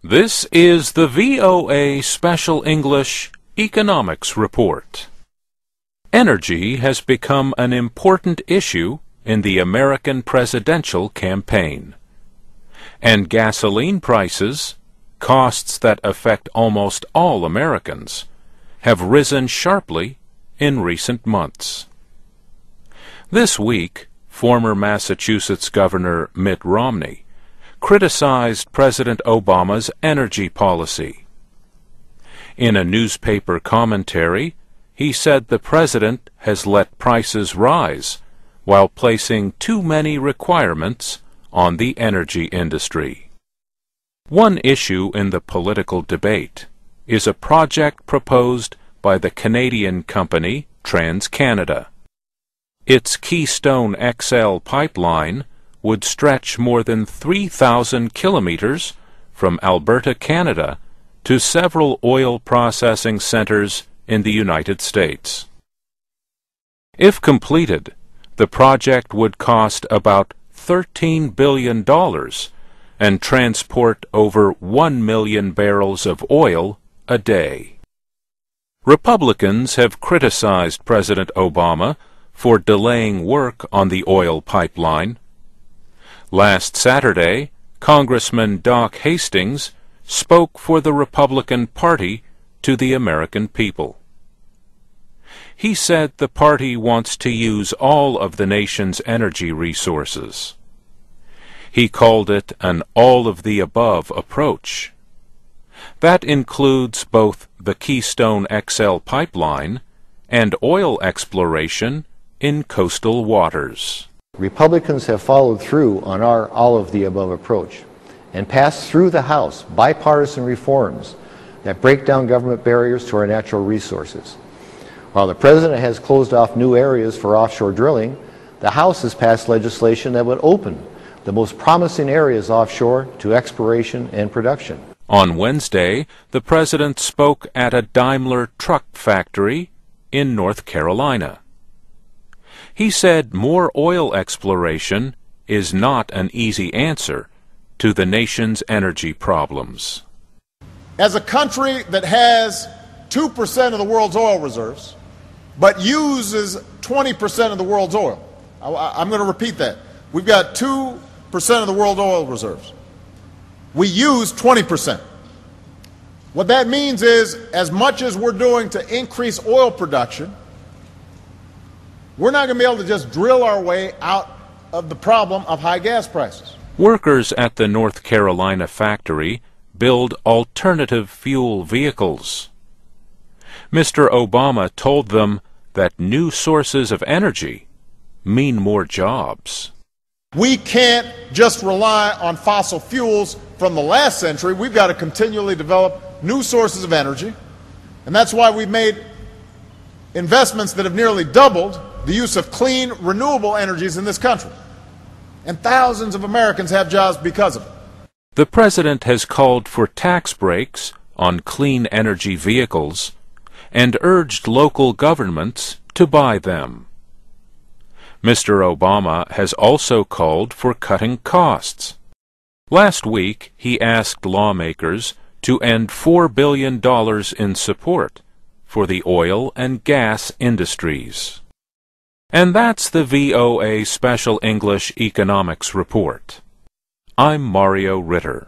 This is the VOA Special English Economics Report. Energy has become an important issue in the American presidential campaign. And gasoline prices, costs that affect almost all Americans, have risen sharply in recent months. This week, former Massachusetts Governor Mitt Romney criticized President Obama's energy policy. In a newspaper commentary, he said the president has let prices rise while placing too many requirements on the energy industry. One issue in the political debate is a project proposed by the Canadian company Transcanada. Its Keystone XL pipeline would stretch more than 3,000 kilometers from Alberta, Canada, to several oil processing centers in the United States. If completed, the project would cost about $13 billion and transport over 1 million barrels of oil a day. Republicans have criticized President Obama for delaying work on the oil pipeline. Last Saturday, Congressman Doc Hastings spoke for the Republican Party to the American people. He said the party wants to use all of the nation's energy resources. He called it an all-of-the-above approach. That includes both the Keystone XL pipeline and oil exploration in coastal waters. Republicans have followed through on our all-of-the-above approach and passed through the House bipartisan reforms that break down government barriers to our natural resources. While the President has closed off new areas for offshore drilling, the House has passed legislation that would open the most promising areas offshore to exploration and production. On Wednesday, the President spoke at a Daimler truck factory in North Carolina. He said more oil exploration is not an easy answer to the nation's energy problems. As a country that has 2% of the world's oil reserves, but uses 20% of the world's oil, I'm going to repeat that. We've got 2% of the world's oil reserves. We use 20%. What that means is, as much as we're doing to increase oil production, we're not going to be able to just drill our way out of the problem of high gas prices. Workers at the North Carolina factory build alternative fuel vehicles. Mr. Obama told them that new sources of energy mean more jobs. We can't just rely on fossil fuels from the last century. We've got to continually develop new sources of energy, and that's why we've made investments that have nearly doubled the use of clean, renewable energies in this country. And thousands of Americans have jobs because of it. The President has called for tax breaks on clean energy vehicles and urged local governments to buy them. Mr. Obama has also called for cutting costs. Last week, he asked lawmakers to end $4 billion in support for the oil and gas industries. And that's the VOA Special English Economics Report. I'm Mario Ritter.